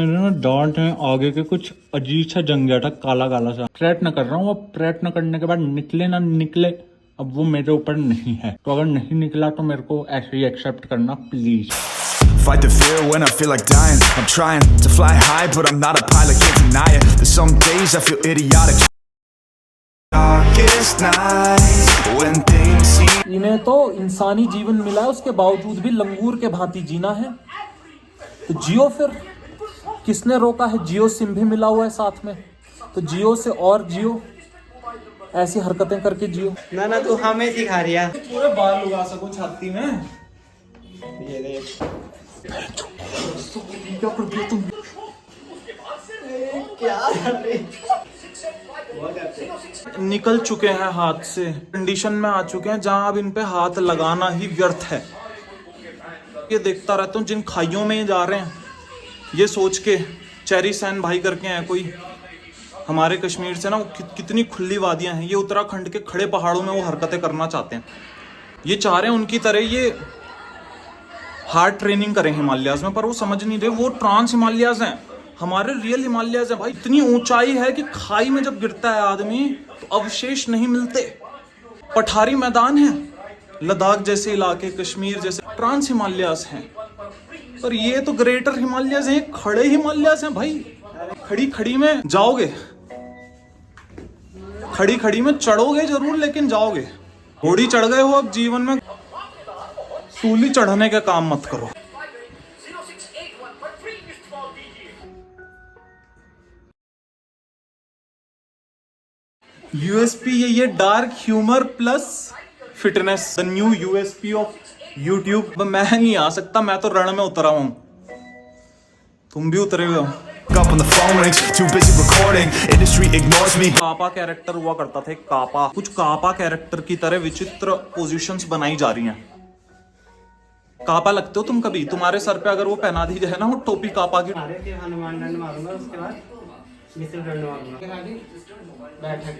दांत है आगे के कुछ अजीब सा जंगला था, काला काला सा। प्रयत्न कर रहा हूँ, अब प्रयत्न करने के बाद निकले ना निकले, अब वो मेरे ऊपर नहीं है। तो अगर नहीं निकला तो मेरे को ऐसे ही एक्सेप्ट करना please. Fight the fear when I feel like dying. I'm trying to fly high, but I'm not a pilot, can't deny it. There's some days I feel idiotic. Darkest nights when things seem. इन्हें तो इंसानी जीवन मिला है, उसके बावजूद भी लंगूर के भांति जीना है। तो जियो फिर, किसने रोका है? जियो सिम भी मिला हुआ है साथ में, तो जियो से और जियो, ऐसी हरकतें करके जियो। ना ना तू हमें सिखा रही है। पूरे बाल उगा सको छाती में। ये देख क्या कर दिया तुम? क्या कर रही? निकल चुके हैं हाथ से, कंडीशन में आ चुके हैं जहां अब इन पे हाथ लगाना ही व्यर्थ है। ये देखता रहता हूँ जिन खाइयों में जा रहे हैं, ये सोच के चेरी सैन भाई करके हैं कोई हमारे कश्मीर से ना, वो कितनी खुली वादियां हैं। ये उत्तराखंड के खड़े पहाड़ों में वो हरकतें करना चाहते हैं। ये चाह रहे हैं उनकी तरह ये हार्ड ट्रेनिंग करें हिमालयाज में, पर वो समझ नहीं रहे वो ट्रांस हिमालयाज हैं, हमारे रियल हिमालयाज हैं भाई। इतनी ऊंचाई है कि खाई में जब गिरता है आदमी तो अवशेष नहीं मिलते। पठारी मैदान है, लद्दाख जैसे इलाके, कश्मीर जैसे, ट्रांस हिमालयाज हैं। पर ये तो ग्रेटर हिमालयाज हैं, खड़े हिमालयाज हैं भाई। खड़ी खड़ी में जाओगे, खड़ी खड़ी में चढ़ोगे जरूर, लेकिन जाओगे। घोड़ी चढ़ गए हो, अब जीवन में सूली चढ़ने का काम मत करो। यूएसपी ये dark humour plus fitness, the new USP of YouTube. मैं नहीं आ सकता, मैं तो रण में उतरा हूं, तुम भी उतरे हुए हो। Up on the phone rings, too busy recording. Industry ignores me. Kappa character हुआ करता था, कापा, कुछ कापा कैरेक्टर की तरह विचित्र पोजीशंस बनाई जा रही हैं। कापा लगते हो तुम कभी? तुम्हारे सर पे अगर वो पहना दी जाए ना वो टोपी कापा की, फिर हनुमान दंड मारूंगा, उसके बाद मिसल दंड मारूंगा। बैठक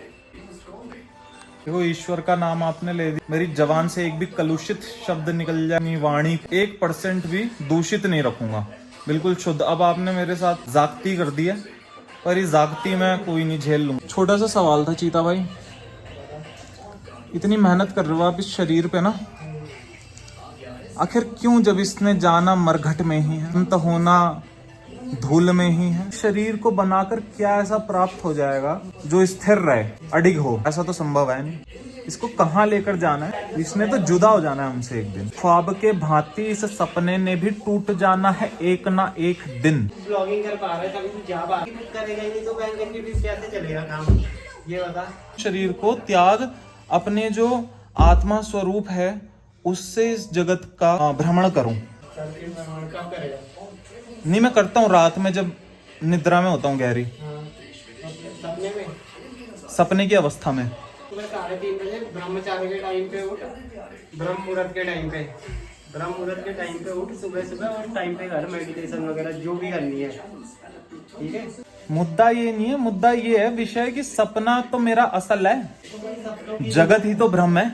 देखो, ईश्वर का नाम आपने ले दिया, मेरी जबान से एक भी कलुषित शब्द निकल जाए, अपनी वाणी 1% भी दूषित नहीं रखूंगा, बिल्कुल शुद्ध। अब आपने मेरे साथ जागती कर दी है, पर ये जागती मैं कोई नहीं झेल लूंगा। छोटा सा सवाल था चीता भाई, इतनी मेहनत कर रहे हो आप इस शरीर पे ना, आखिर क्यों? जब इसने जाना मरघट में ही है, अंत होना धूल में ही है। शरीर को बनाकर क्या ऐसा प्राप्त हो जाएगा जो स्थिर रहे, अडिग हो? ऐसा तो संभव है नहीं। इसको कहाँ लेकर जाना है? इसने तो जुदा हो जाना है हमसे एक दिन। ख्वाब के भांति इस सपने ने भी टूट जाना है एक ना एक दिन। ब्लॉगिंग कर पा रहा है तभी तू जा पा करेगा ही नहीं, तो बैंक की भी कैसे चलेगा काम, ये बता। शरीर को त्याग, अपने जो आत्मा स्वरूप है उससे इस जगत का भ्रमण करूं। कब करेगा? नहीं, मैं करता हूँ रात में, जब निद्रा में होता हूँ गहरी, सपने में, सपने की अवस्था में। सुबह 3:30 बजे ब्रह्मचार्य के टाइम पे उठ, ब्रह्म मुहूर्त के टाइम पे, ब्रह्म मुहूर्त के टाइम पे उठ सुबह सुबह, और टाइम पे कर मेडिटेशन वगैरह जो भी करनी है, ठीक है? मुद्दा ये नहीं है, मुद्दा ये है विषय कि सपना तो मेरा असल है, जगत ही तो भ्रम है।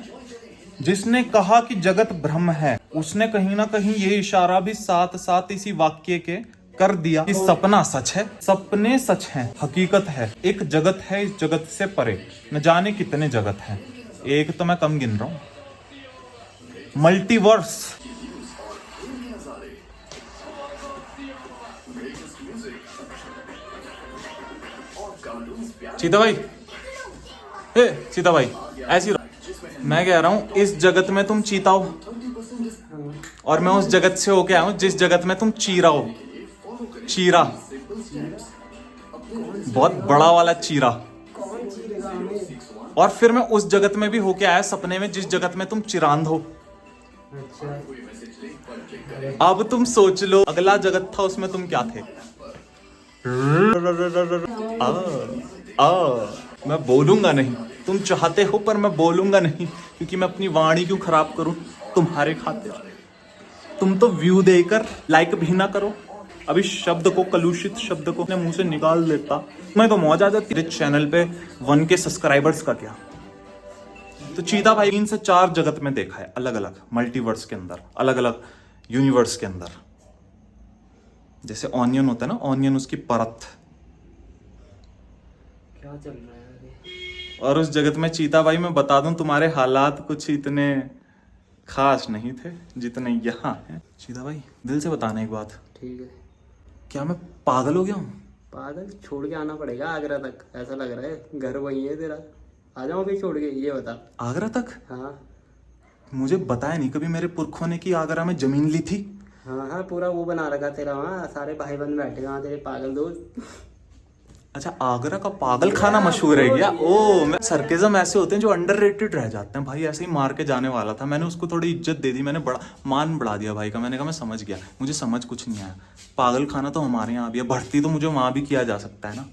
जिसने कहा कि जगत भ्रम है, उसने कहीं ना कहीं ये इशारा भी साथ साथ इसी वाक्य के कर दिया कि सपना सच है, सपने सच हैं, हकीकत है, एक जगत है, इस जगत से परे न जाने कितने जगत हैं, एक तो मैं कम गिन रहा हूं। मल्टीवर्स, सीता भाई, हे सीता भाई, ऐसी मैं कह रहा हूं, इस जगत में तुम चीता हो और मैं उस जगत से होके आया हूं जिस जगत में तुम चीरा हो। चीरा, बहुत बड़ा वाला चीरा। और फिर मैं उस जगत में भी होके आया सपने में जिस जगत में तुम चिरांद हो। अब तुम सोच लो, अगला जगत था उसमें तुम क्या थे? मैं बोलूंगा नहीं, तुम चाहते हो पर मैं बोलूंगा नहीं, क्योंकि मैं अपनी वाणी क्यों खराब करूं तुम्हारे खातिर। तुम तो व्यू देकर लाइक भी ना करो, अभी शब्द को, कलुषित शब्द को अपने मुंह से निकाल देता, मैं तो मौज आ जाती। तेरे चैनल पे 1K सब्सक्राइबर्स का क्या? तो चीता भाई 3 से 4 जगत में देखा है, अलग अलग मल्टीवर्स के अंदर, अलग अलग यूनिवर्स के अंदर। जैसे ऑनियन होता है ना, ऑनियन उसकी परत। क्या चल रहा है अरे? और उस जगत में चीता भाई मैं बता दूं तुम्हारे हालात कुछ इतने खास नहीं थे जितने यहाँ हैं। चीता भाई दिल से बताना एक बात, ठीक है। क्या मैं पागल हो गया हूँ? पागल छोड़ के आना पड़ेगा आगरा तक, ऐसा लग रहा है। घर वही है तेरा, आ जाओ फिर छोड़ के, ये बता। आगरा तक? हाँ मुझे बताया नहीं कभी मेरे पुरखों ने कि आगरा में जमीन ली थी। हाँ हाँ, पूरा वो बना रखा तेरा वहाँ, सारे भाई बंद बैठे वहाँ तेरे पागल दोस्त। अच्छा, आगरा का पागल खाना मशहूर है क्या? ओ, मैं सरकेज़म ऐसे होते हैं जो अंडररेटेड रह जाते हैं भाई। ऐसे ही मार के जाने वाला था, मैंने उसको थोड़ी इज्जत दे दी, मैंने बड़ा मान बढ़ा दिया भाई का। मैंने कहा मैं समझ गया, मुझे समझ कुछ नहीं आया। पागल खाना तो हमारे यहाँ भी है, भर्ती तो मुझे वहां भी किया जा सकता है ना।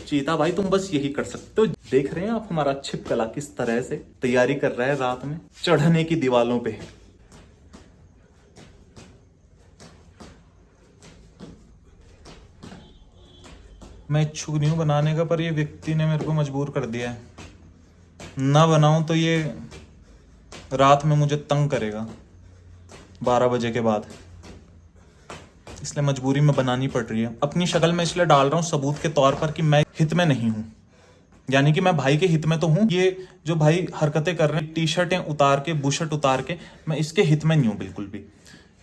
चीता भाई तुम बस यही कर सकते हो। देख रहे हैं आप हमारा छिपकला किस तरह से तैयारी कर रहा है रात में चढ़ने की दीवालों पे। मैं इच्छुक नहीं हूं बनाने का, पर ये व्यक्ति ने मेरे को मजबूर कर दिया है। ना बनाऊं तो ये रात में मुझे तंग करेगा 12 बजे के बाद, इसलिए मजबूरी में बनानी पड़ रही है। अपनी शक्ल में इसलिए डाल रहा हूँ सबूत के तौर पर कि मैं हित में नहीं हूँ, यानी कि मैं भाई के हित में तो हूँ। ये जो भाई हरकतें कर रहे हैं, टी शर्टें उतार के, बुशर्ट उतार के, मैं इसके हित में नहीं हूँ बिल्कुल भी।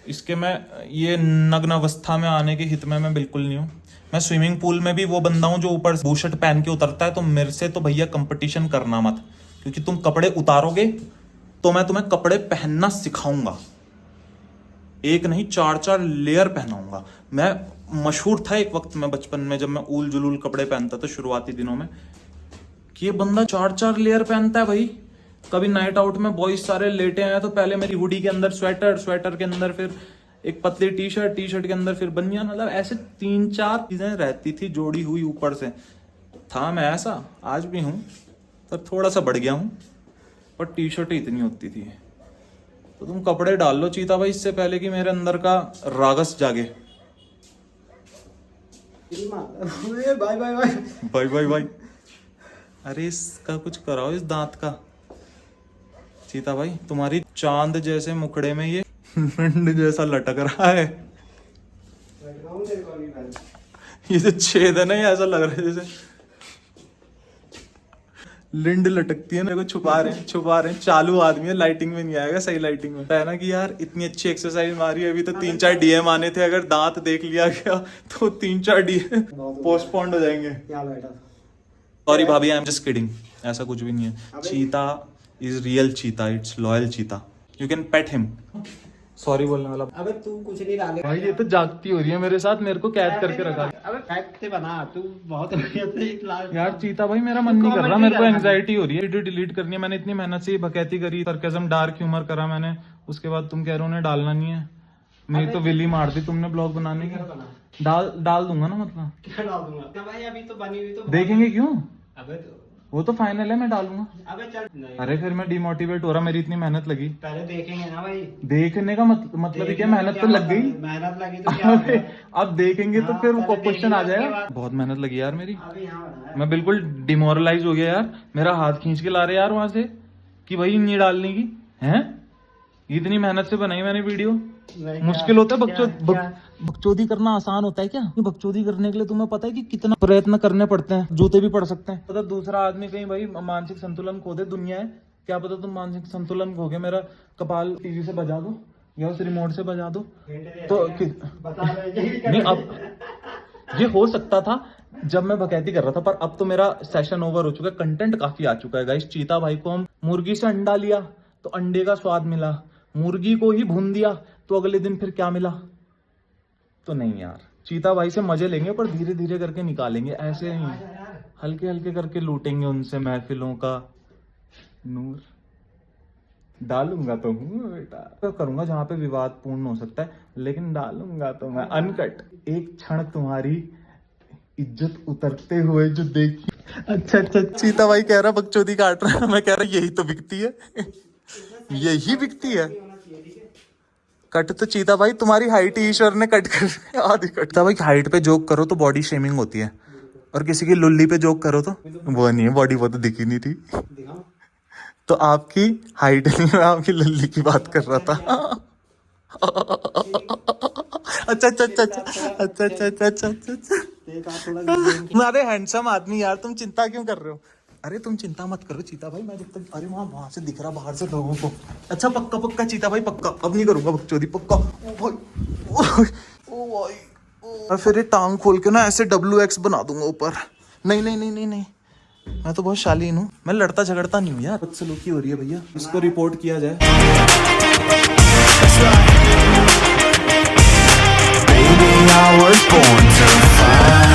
इसके मैं ये नग्न अवस्था में आने के हित में मैं बिल्कुल नहीं हूँ। मैं स्विमिंग पूल में भी वो बंदा हूँ जो ऊपर बुशर्ट पहन के उतरता है। तो मेरे से तो भैया कंपटीशन करना मत, क्योंकि तुम कपड़े उतारोगे तो मैं तुम्हें कपड़े पहनना सिखाऊंगा। एक नहीं 4-4 लेयर पहनाऊंगा। मैं मशहूर था एक वक्त में बचपन में, जब मैं ऊल जुलूल कपड़े पहनता था शुरुआती दिनों में, कि ये बंदा 4-4 लेयर पहनता है भाई। कभी नाइट आउट में बॉयज सारे लेटे हैं तो पहले मेरी हुडी के अंदर स्वेटर, स्वेटर के अंदर फिर एक पतली टी शर्ट, टी शर्ट के अंदर फिर बनियान, मतलब ऐसे 3-4 चीजें रहती थी जोड़ी हुई ऊपर से। था मैं ऐसा, आज भी हूँ, पर थोड़ा सा बढ़ गया हूँ, पर टी शर्ट इतनी होती थी। तो तुम कपड़े डाल लो चीता भाई, इससे पहले कि मेरे अंदर का रागस जागे। बाय बाय बाय भाई भाई भाई, अरे इसका कुछ कराओ इस दांत का। चीता भाई तुम्हारी चांद जैसे मुखड़े में ये लंड जैसा लटक रहा है। ये जो छेद है ना, ये ऐसा लग रहा है जैसे लिंड लटकती है ना। को छुपा रहे हैं। चालू आदमी है, लाइटिंग में नहीं आएगा सही लाइटिंग में। है ना कि यार इतनी अच्छी एक्सरसाइज मारी है, अभी तो 3-4 डीएम आने थे। अगर दांत देख लिया गया तो 3-4 डीएम पोस्टपोन्ड हो जाएंगे। सॉरी भाभी, आई एम जस्ट किडिंग, ऐसा कुछ भी नहीं है। चीता इज रियल चीता, इट्स लॉयल चीता, you can pet him. Sorry बोलने वाला। अबे तू कुछ नहीं डाले भाई ये तो जागती हो रही है मेरे साथ, मेरे को कैद करके रखा। अबे फैक्ट से बना, तू बहुत बढ़िया से एक लास्ट। यार चीता भाई मेरा मन नहीं कर रहा, मेरे को एंजाइटी हो रही है। वीडियो डिलीट करनी है, मैंने इतनी मेहनत से भकैती करी, सरकाज़म डार्क ह्यूमर करा मैंने, उसके बाद तुम कह रहे हो उन्हें डालना नहीं है। मेरी तो विली मार दी तुमने ब्लॉग बनाने की। डाल दूंगा ना, मतलब क्या डाल दूंगा भाई? अभी तो बनी हुई तो देखेंगे क्यों? अबे तो वो तो फाइनल है, मैं डालूंगा। अबे चल नहीं। अरे फिर मैं डिमोटिवेट हो रहा, मेरी इतनी मेहनत लगी। पहले देखेंगे ना भाई। देखने का मतलब क्या, मेहनत तो लग गई। मेहनत लगी तो क्या होगा? अब देखेंगे तो हाँ, फिर पहले क्वेश्चन आ देखेंगे, जाएगा। उसके बाद- बहुत मेहनत लगी यार मेरी। अभी यहाँ बना है। मैं बिल्कुल डिमोरलाइज हो गया यार। मेरा हाथ खींच के ला रहे यार वहां से कि भाई नहीं डालने की है। इतनी मेहनत से बनाई मैंने वीडियो। नहीं, मुश्किल होता है क्या? बकचोदी करना आसान होता है क्या? बकचोदी करने के लिए तुम्हें पता है कि कितना प्रयत्न करने पड़ते हैं, जूते भी पड़ सकते हैं। पता दूसरा आदमी कहीं भाई मानसिक संतुलन खो दे, दुनिया है क्या पता तुम मानसिक संतुलन खो गए। मेरा कपाल टीवी से बजा दो या उस रिमोट से बजा दो तो बता रहे नहीं। अब ये हो सकता था जब मैं बकैती कर रहा था, पर अब तो मेरा सेशन ओवर हो चुका है, कंटेंट काफी आ चुका है गाइस। चीता भाई को हम मुर्गी से अंडा लिया तो अंडे का स्वाद मिला, मुर्गी को ही भून दिया तो अगले दिन फिर क्या मिला? तो नहीं यार, चीता भाई से मजे लेंगे पर धीरे धीरे करके निकालेंगे, ऐसे नहीं हल्के हल्के करके लूटेंगे उनसे महफिलों का नूर। डालूंगा तो हूँ बेटा, तो करूंगा जहां पे विवाद पूर्ण हो सकता है, लेकिन डालूंगा तो मैं अनकट। एक क्षण तुम्हारी इज्जत उतरते हुए जो देखी। अच्छा, चीता भाई कह रहा बकचोदी काट रहा है, मैं कह रहा यही तो बिकती है। यही बिकती है। कट तो चीता भाई तुम्हारी हाइट ही ईश्वर ने कट कर आधी कट। भाई हाइट पे जोक करो तो बॉडी शेमिंग होती है, और किसी की लुल्ली पे जोक करो तो वो नहीं है, बॉडी वो तो दिखी नहीं थी। तो आपकी हाइट नहीं, मैं आपकी लुल्ली की बात कर रहा था। अच्छा अच्छा अच्छा अच्छा अच्छा अच्छा अच्छा अच्छा अच्छा। अरे हैंडसम आदमी यार, तुम चिंता क्यों कर रहे हो? अरे तुम चिंता मत करो चीता भाई, मैं जब तक, अरे वहां से दिख रहा बाहर से लोगों को। अच्छा पक्का पक्का चीता भाई पक्का, अब नहीं करूंगा बकचोदी पक्का। ओ भाई ओ भाई मैं फिर ये टांग खोल के ना ऐसे WX बना दूंगा ऊपर। नहीं नहीं नहीं नहीं नहीं, मैं तो बहुत शालीन हूँ, मैं लड़ता झगड़ता नहीं हूँ यार। बदसलूकी हो रही है भैया, इसको रिपोर्ट किया जाए। Baby, I was born to fly.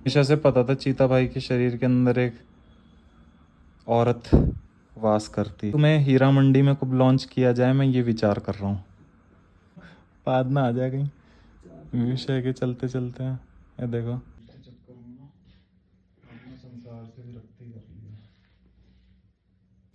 हमेशा से पता था चीता भाई के शरीर के अंदर एक औरत वास करती। तुम्हें हीरा मंडी में कब लॉन्च किया जाए, मैं ये विचार कर रहा हूँ। बाद में आ जाए कहीं विषय के चलते चलते हैं। ये देखो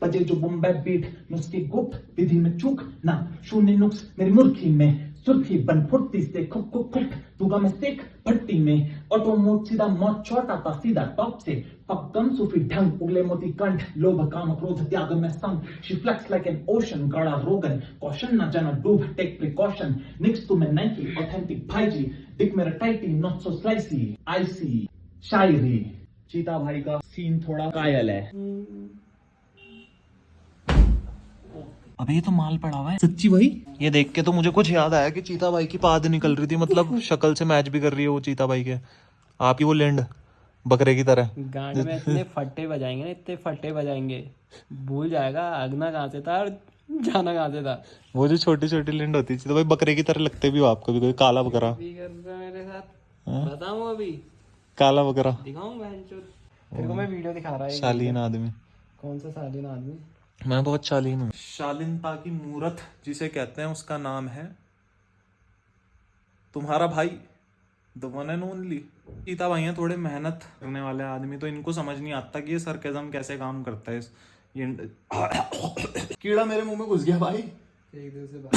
बजे जो बम्बे बीट नुस्खे गुप्त विधि में चूक ना शून्य नुक्स मेरी मुर्खी में सुर्खी बन फुर्ती से खुक खुक खुक दूंगा मैं सिख भट्टी में ऑटो मोड सीधा मौत छोटा था सीधा टॉप से पक्कम सूफी ढंग उगले मोती कंठ लोभ काम क्रोध त्याग में संग she flex like an ocean गाड़ा रोगन कॉशन ना जाना डूब टेक प्रिकॉशन निक्स टू मैं नाइकी ऑथेंटिक भाईजी दिख मेरा टाइटी नॉट सो स्लाइसी आईसी शायरी। चीता भाई का सीन थोड़ा कायल है। अबे ये तो माल पड़ा हुआ है सच्ची भाई। ये देख के तो मुझे कुछ याद आया कि चीता भाई की पाद निकल रही थी, मतलब शक्ल से मैच भी कर रही है वो चीता भाई के। आपकी वो लेंड बकरे की तरह गांड में इतने फट्टे बजाएंगे ना, इतने फट्टे बजाएंगे भूल जाएगा आगना कहाँ से था और जाना कहाँ से था। वो जो छोटी छोटी लेंड होती थी तो भाई बकरे की तरह लगते भी हो आपको भी, कोई काला बकरा मेरे साथ बताऊँ अभी काला बकरा दिखाऊं तेरे को मैं वीडियो दिखा रहा है। शालीन आदमी। कौन सा शालीन आदमी? मैं बहुत शालीन हूँ। शालीनता की मूरत जिसे कहते हैं उसका नाम है तुम्हारा भाई द वन एंड ओनली चीता भाई हैं। थोड़े मेहनत करने वाले आदमी, तो इनको समझ नहीं आता कि ये सरकेज़म कैसे काम करता है। ये कीड़ा मेरे मुंह में घुस गया भाई। एक दूसरे से बात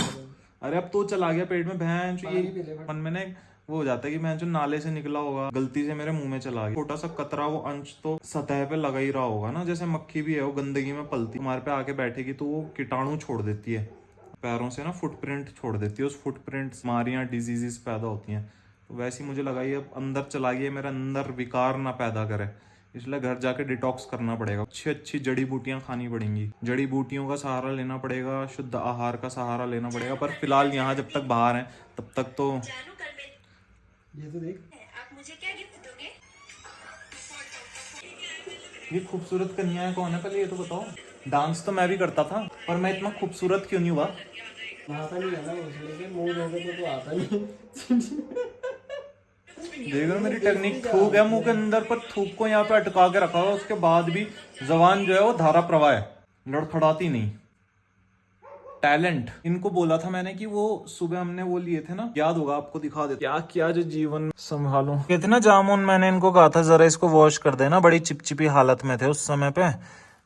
अरे अब तो चला गया पेट में भैंस। ये मन में ना वो हो जाता है कि मैं जो नाले से निकला होगा गलती से मेरे मुंह में चला गया। छोटा सा कतरा वो अंश तो सतह पे लगा ही रहा होगा ना, जैसे मक्खी भी है वो गंदगी में पलती, तुम्हारे पे आके बैठेगी तो वो कीटाणु छोड़ देती है पैरों से ना, फुटप्रिंट छोड़ देती है। उस फुटप्रिंट बीमारियां डिजीजेस पैदा होती हैं। तो वैसे ही मुझे लगा ये अब अंदर चला गया, मेरे अंदर विकार ना पैदा करे, इसलिए घर जाके डिटॉक्स करना पड़ेगा। अच्छी अच्छी जड़ी बूटियां खानी पड़ेंगी, जड़ी बूटियों का सहारा लेना पड़ेगा, शुद्ध आहार का सहारा लेना पड़ेगा। पर फिलहाल यहाँ जब तक बाहर हैं तब तक तो ये तो देख। आप मुझे क्या गिफ्ट दोगे? ये खूबसूरत कन्याएं कौन है पहले ये तो बताओ। डांस तो मैं भी करता था पर मैं इतना खूबसूरत क्यों नहीं हुआ? आता नहीं है ना घोसले के मुंह धोके तो आता नहीं। देखो मेरी टेक्निक, थूक है मुंह के अंदर पर थूक को यहाँ पे अटका के रखा हुआ, उसके बाद भी जबान जो है वो धारा प्रवाह है, लड़खड़ाती नहीं। टैलेंट इनको बोला था मैंने कि वो सुबह हमने वो लिए थे ना, याद होगा आपको, दिखा दे क्या किया जो जीवन संभालो। कहते ना जामुन, मैंने इनको कहा था जरा इसको वॉश कर देना, बड़ी चिपचिपी हालत में थे उस समय पे,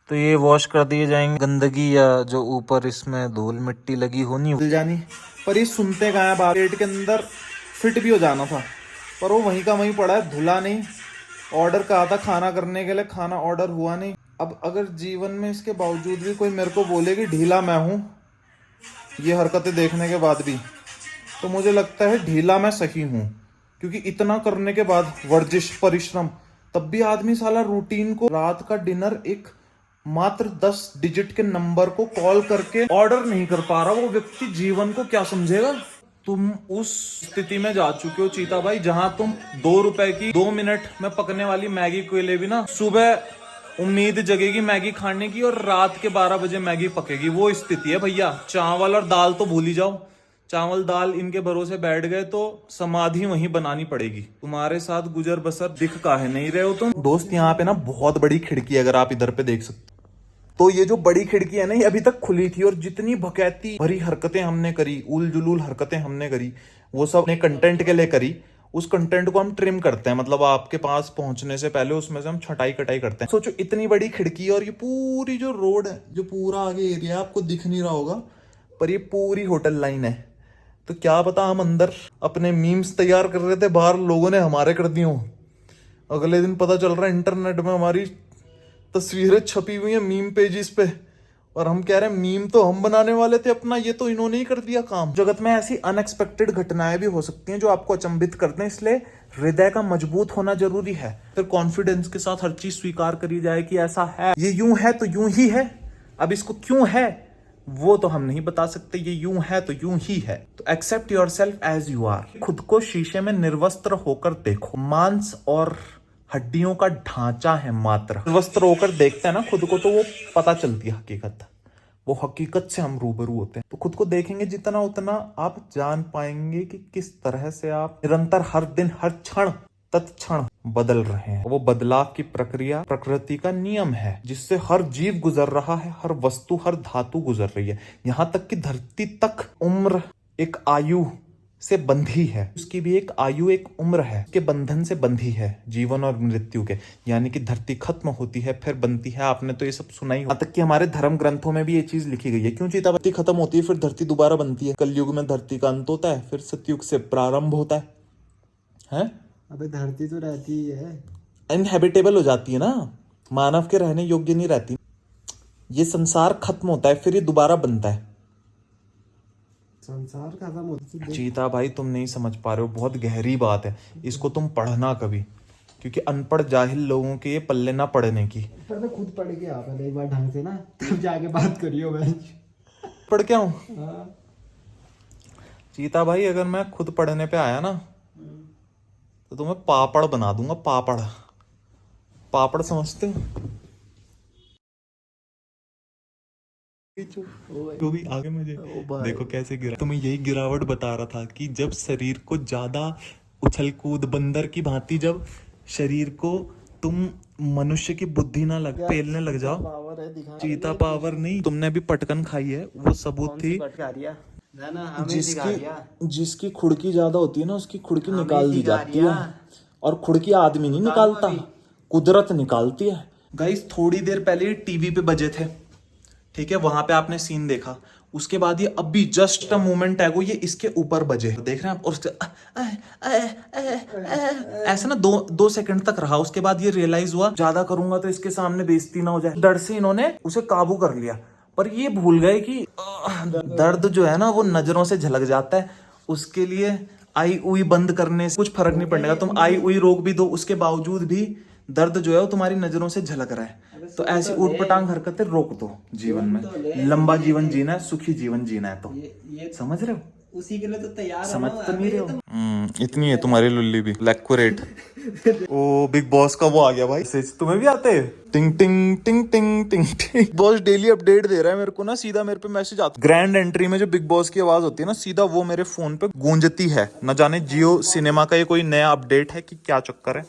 तो ये वॉश कर दिए जाएंगे। गंदगी या जो ऊपर इसमें धूल मिट्टी लगी होनी भूल जानी। पर ये सुनते कहाँ है बात, पेट के अंदर फिट भी हो जाना था पर वो वहीं का वहीं पड़ा है, धुला नहीं। ऑर्डर कहा था खाना करने के लिए, खाना ऑर्डर हुआ नहीं। अब अगर जीवन में इसके बावजूद भी कोई मेरे को बोले कि ढीला मैं हूँ, ये हरकतें देखने के बाद भी, तो मुझे लगता है ढीला मैं सही हूँ। क्योंकि इतना करने के बाद वर्जिश परिश्रम, तब भी आदमी साला रूटीन को, रात का डिनर एक मात्र 10 डिजिट के नंबर को कॉल करके ऑर्डर नहीं कर पा रहा, वो व्यक्ति जीवन को क्या समझेगा? तुम उस स्थिति में जा चुके हो चीता भाई जहां तुम 2 रुपए की 2 मिनट में पकने वाली मैगी के लिए भी ना सुबह उम्मीद जगेगी मैगी खाने की और रात के 12 बजे मैगी पकेगी। वो स्थिति है भैया। चावल और दाल तो भूल ही जाओ, चावल दाल इनके भरोसे बैठ गए तो समाधि वहीं बनानी पड़ेगी। तुम्हारे साथ गुजर बसर दिख काहे नहीं रहे हो तुम दोस्त। यहाँ पे ना बहुत बड़ी खिड़की, अगर आप इधर पे देख सकते तो ये जो बड़ी खिड़की है ना, ये अभी तक खुली थी और जितनी भकैती भरी हरकतें हमने करी, उल जुलूल हरकतें हमने करी, वो सब अपने कंटेंट के लिए करी। उस कंटेंट को हम ट्रिम करते हैं, मतलब आपके पास पहुंचने से पहले उसमें से हम छटाई कटाई करते हैं। सोचो इतनी बड़ी खिड़की और ये पूरी जो रोड है, जो पूरा आगे एरिया आपको दिख नहीं रहा होगा, पर ये पूरी होटल लाइन है। तो क्या पता हम अंदर अपने मीम्स तैयार कर रहे थे, बाहर लोगों ने हमारे कर दिए हों। अगले दिन पता चल रहा है इंटरनेट में हमारी तस्वीरें छपी हुई हैं मीम पेजेस पे, और हम कह रहे हैं मीम तो हम बनाने वाले थे अपना, ये तो इन्होंने ही कर दिया काम। जगत में ऐसी अनएक्सपेक्टेड घटनाएं भी हो सकती हैं जो आपको अचंभित करते हैं, इसलिए हृदय का मजबूत होना जरूरी है। फिर कॉन्फिडेंस के साथ हर चीज स्वीकार करी जाए कि ऐसा है, ये यूं है तो यूं ही है, अब इसको क्यों है वो तो हम नहीं बता सकते, ये यूं है तो यूं ही है। तो accept yourself as you are. खुद को शीशे में निर्वस्त्र होकर देखो। मांस और हड्डियों का ढांचा है मात्र। निर्वस्त्र होकर देखते हैं ना खुद को, तो वो पता चलती है हकीकत, वो हकीकत से हम रूबरू होते हैं। तो खुद को देखेंगे जितना, उतना आप जान पाएंगे कि किस तरह से आप निरंतर हर दिन हर क्षण तत्क्षण बदल रहे हैं। वो बदलाव की प्रक्रिया प्रकृति का नियम है जिससे हर जीव गुजर रहा है, हर वस्तु हर धातु गुजर रही है। यहाँ तक कि धरती तक उम्र एक आयु से बंधी है, उसकी भी एक आयु एक उम्र है के बंधन से बंधी है, जीवन और मृत्यु के। यानी कि धरती खत्म होती है फिर बनती है। आपने तो ये सब सुना ही। यहाँ तक कि हमारे धर्म ग्रंथों में भी ये चीज लिखी गई है। क्यों चीता? धरती खत्म होती है फिर धरती दोबारा बनती है। कलयुग में धरती का अंत होता है, फिर सतयुग से प्रारंभ होता है? अबे धरती तो रहती ही है, इनहेबिटेबल हो जाती है ना, मानव के रहने योग्य नहीं रहती। ये संसार खत्म होता है फिर ये दोबारा बनता है। संसार खत्म होता है। चीता भाई तुम नहीं समझ पा रहे हो, बहुत गहरी बात है, इसको तुम पढ़ना कभी, क्योंकि अनपढ़ जाहिल लोगों के ये पल्ले ना पढ़ने की। पर मैं खुद पढ़ के आ पहले एक बार ढंग से ना, तब जाके बात करियो। मैं पढ़ के आऊं? चीता भाई अगर मैं खुद पढ़ने पे आया ना तो तुम्हें पापड़ बना दूंगा। पापड़, पापड़ समझते हो? जो भी आगे मुझे देखो कैसे गिरा। तुम्हें यही गिरावट बता रहा था कि जब शरीर को ज्यादा उछल कूद बंदर की भांति, जब शरीर को तुम मनुष्य की बुद्धि ना लग पेलने लग जाओ। पावर है, दिखा चीता पावर नहीं, तुमने अभी पटकन खाई है, वो सबूत थी। जिसकी खुड़की ज्यादा होती है ना उसकी खुड़की निकाल दी जाती है, और खुड़की आदमी नहीं निकालता, कुदरत निकालती है। गाइस थोड़ी देर पहले टीवी पे बजे थे, ठीक है, वहां पे आपने सीन देखा। उसके बाद ये अभी जस्ट अ मोमेंट है, ये इसके ऊपर बजे, देख रहे हैं आप? और ऐसा ना 2 सेकंड तक रहा। उसके बाद ये रियलाइज हुआ ज्यादा करूंगा तो इसके सामने बेइज्जती ना हो जाए। डर से इन्होंने उसे काबू कर लिया, पर ये भूल गए कि दर्द जो है ना वो नजरों से झलक जाता है। उसके लिए आई उई बंद करने से कुछ फर्क नहीं पड़ेगा। तुम आई उई रोक भी दो, उसके बावजूद भी दर्द जो है वो तुम्हारी नजरों से झलक रहा है। तो ऐसी ऊटपटांग हरकतें रोक दो जीवन में। लंबा जीवन जीना है, सुखी जीवन जीना है, तो समझ रहे हो? उसी के लिए तो तैयार समझ तो नहीं रहे हो? इतनी है तुम्हारी लुल्ली भी लैक्यूरेट। ओ बिग बॉस का वो आ गया भाई। तुम्हें भी आते हैं? टिंग टिंग टिंग टिंग टिंग टिंग। बॉस डेली अपडेट दे रहा है मेरे को ना, सीधा मेरे पे मैसेज आता है। ग्रैंड एंट्री में जो बिग बॉस की आवाज होती है ना, सीधा वो मेरे फोन पे गूंजती है। न जाने जियो सिनेमा का ये कोई नया अपडेट है कि क्या चक्कर है।